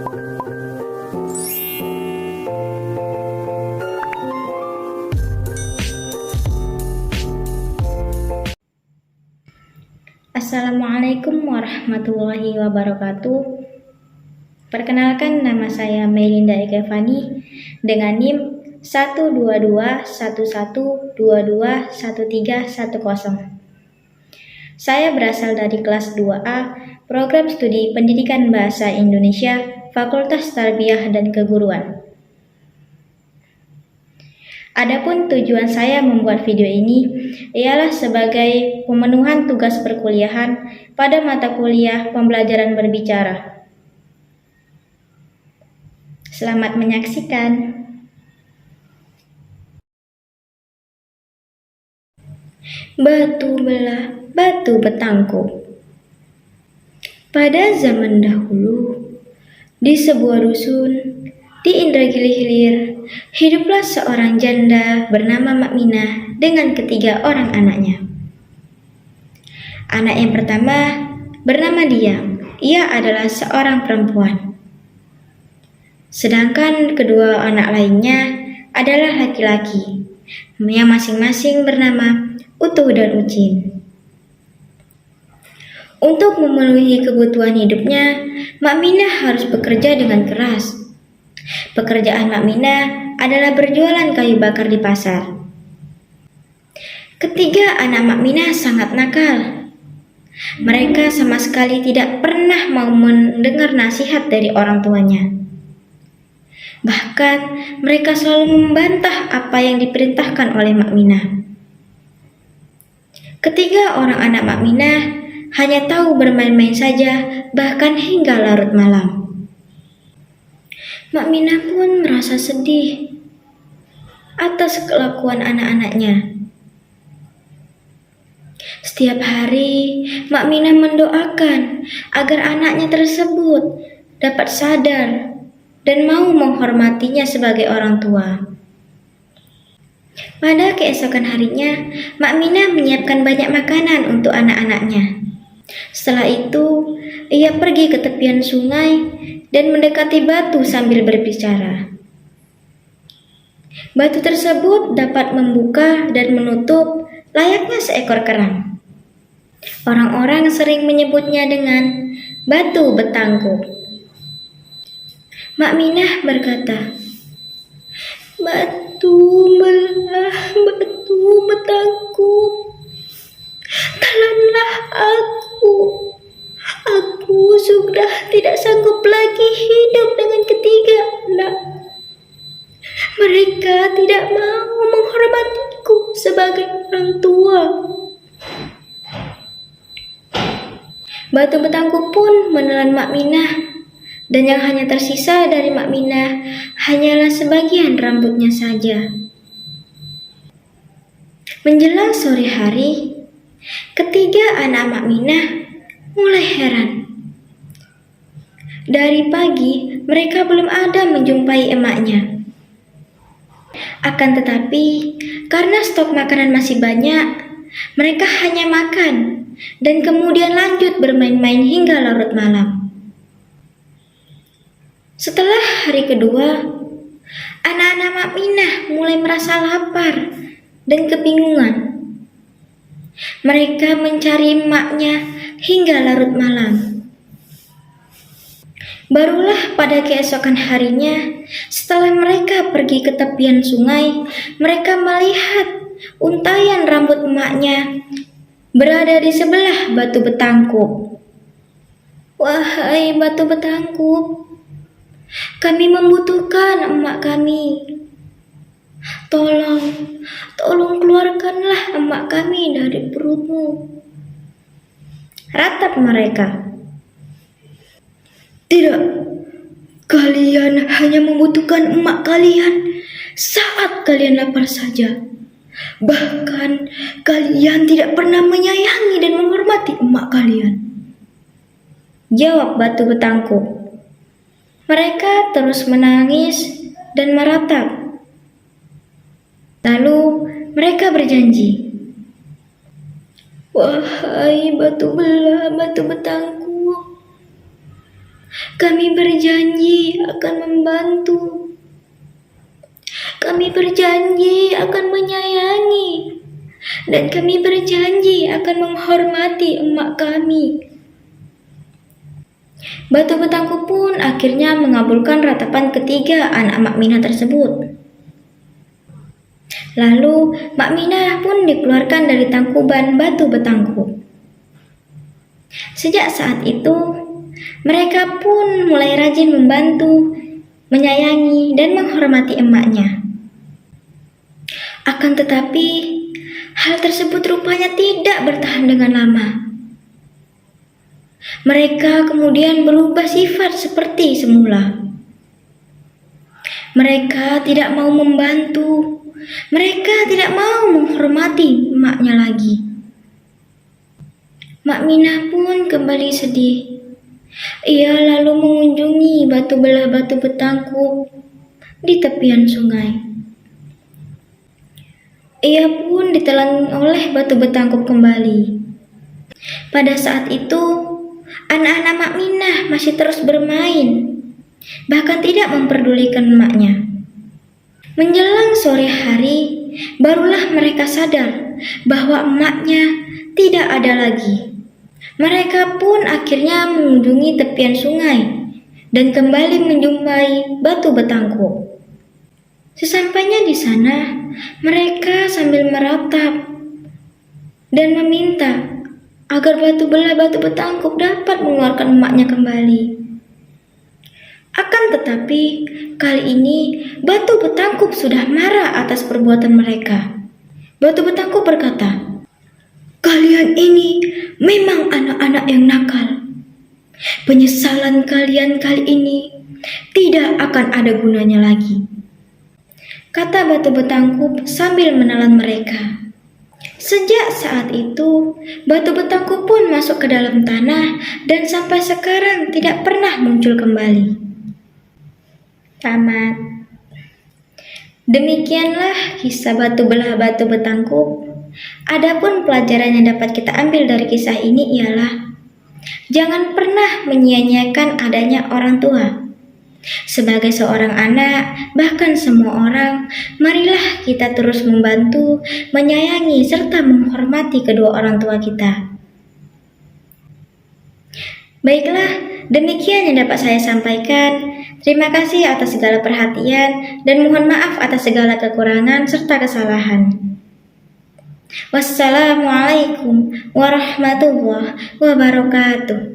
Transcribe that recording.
Assalamualaikum warahmatullahi wabarakatuh. Perkenalkan, nama saya Melinda Ekevani dengan NIM 12211221310. Saya berasal dari kelas 2A, Program Studi Pendidikan Bahasa Indonesia, Fakultas Tarbiyah dan Keguruan. Adapun tujuan saya membuat video ini ialah sebagai pemenuhan tugas perkuliahan pada mata kuliah pembelajaran berbicara. Selamat menyaksikan. Batu belah, batu bertangkup. Pada zaman dahulu, di sebuah dusun di Indragiri Hilir, hiduplah seorang janda bernama Makminah dengan ketiga orang anaknya. Anak yang pertama bernama Diam, ia adalah seorang perempuan. Sedangkan kedua anak lainnya adalah laki-laki, yang masing-masing bernama Utuh dan Ucin. Untuk memenuhi kebutuhan hidupnya, Makminah harus bekerja dengan keras. Pekerjaan Makminah adalah berjualan kayu bakar di pasar. Ketiga anak Makminah sangat nakal. Mereka sama sekali tidak pernah mau mendengar nasihat dari orang tuanya. Bahkan mereka selalu membantah apa yang diperintahkan oleh Makminah. Ketiga orang anak Makminah hanya tahu bermain-main saja, bahkan hingga larut malam. Makminah pun merasa sedih atas kelakuan anak-anaknya. Setiap hari, Makminah mendoakan agar anaknya tersebut dapat sadar dan mau menghormatinya sebagai orang tua. Pada keesokan harinya, Makminah menyiapkan banyak makanan untuk anak-anaknya. Setelah itu, ia pergi ke tepian sungai dan mendekati batu sambil berbicara. Batu tersebut dapat membuka dan menutup layaknya seekor kerang. Orang-orang sering menyebutnya dengan batu bertangkup. Makminah berkata, "Batu belah, batu bertangkup. Telanlah aku. Aku sudah tidak sanggup lagi hidup dengan ketiga anak. Mereka tidak mau menghormatiku sebagai orang tua." Batu bertangkup pun menelan Makminah, dan yang hanya tersisa dari Makminah hanyalah sebagian rambutnya saja. Menjelang sore hari, ketiga anak Makminah mulai heran. Dari pagi, mereka belum ada menjumpai emaknya. Akan tetapi, karena stok makanan masih banyak, mereka hanya makan dan kemudian lanjut bermain-main hingga larut malam. Setelah hari kedua, anak-anak Makminah mulai merasa lapar dan kebingungan. Mereka mencari emaknya hingga larut malam. Barulah pada keesokan harinya, setelah mereka pergi ke tepian sungai, mereka melihat untayan rambut emaknya berada di sebelah batu bertangkup. "Wahai batu bertangkup, kami membutuhkan emak kami. Tolong keluarkanlah emak kami dari perutmu," ratap mereka. "Tidak, kalian hanya membutuhkan emak kalian saat kalian lapar saja. Bahkan kalian tidak pernah menyayangi dan menghormati emak kalian," jawab batu bertangkup. Mereka terus menangis dan meratap. Lalu mereka berjanji, "Wahai batu belah, batu bertangkup, Kami berjanji akan membantu. Kami berjanji akan menyayangi. Dan kami berjanji akan menghormati emak kami. Batu Betangkup pun akhirnya mengabulkan ratapan ketiga anak Mak Minah tersebut. Lalu Mak Minah pun dikeluarkan dari tangkuban Batu Betangkup. Sejak saat itu, mereka pun mulai rajin membantu, menyayangi, dan menghormati emaknya. Akan tetapi, hal tersebut rupanya tidak bertahan dengan lama. Mereka kemudian berubah sifat seperti semula. Mereka tidak mau membantu. Mereka tidak mau menghormati emaknya lagi. Mak Minah pun kembali sedih. Ia lalu mengunjungi batu belah Batu Betangkup di tepian sungai. Ia pun ditelan oleh Batu Betangkup kembali. Pada saat itu, anak-anak Mak Minah masih terus bermain, bahkan tidak memperdulikan emaknya. Menjelang sore hari, barulah mereka sadar bahwa emaknya tidak ada lagi. Mereka pun akhirnya mengunjungi tepian sungai dan kembali menjumpai Batu Betangkup. Sesampainya di sana, mereka sambil meratap dan meminta agar batu belah Batu Betangkup dapat mengeluarkan emaknya kembali. Akan tetapi, kali ini Batu Betangkup sudah marah atas perbuatan mereka. Batu Betangkup berkata, "Kalian ini memang anak-anak yang nakal. Penyesalan kalian kali ini tidak akan ada gunanya lagi," kata Batu Betangkup sambil menelan mereka. Sejak saat itu, Batu Betangkup pun masuk ke dalam tanah dan sampai sekarang tidak pernah muncul kembali. Tamat. Demikianlah kisah batu belah Batu Betangkup. Adapun pelajaran yang dapat kita ambil dari kisah ini ialah jangan pernah menyia-nyiakan adanya orang tua. Sebagai seorang anak, bahkan semua orang, marilah kita terus membantu, menyayangi, serta menghormati kedua orang tua kita. Baiklah, demikian yang dapat saya sampaikan. Terima kasih atas segala perhatian dan mohon maaf atas segala kekurangan serta kesalahan. Wassalamualaikum warahmatullahi wabarakatuh.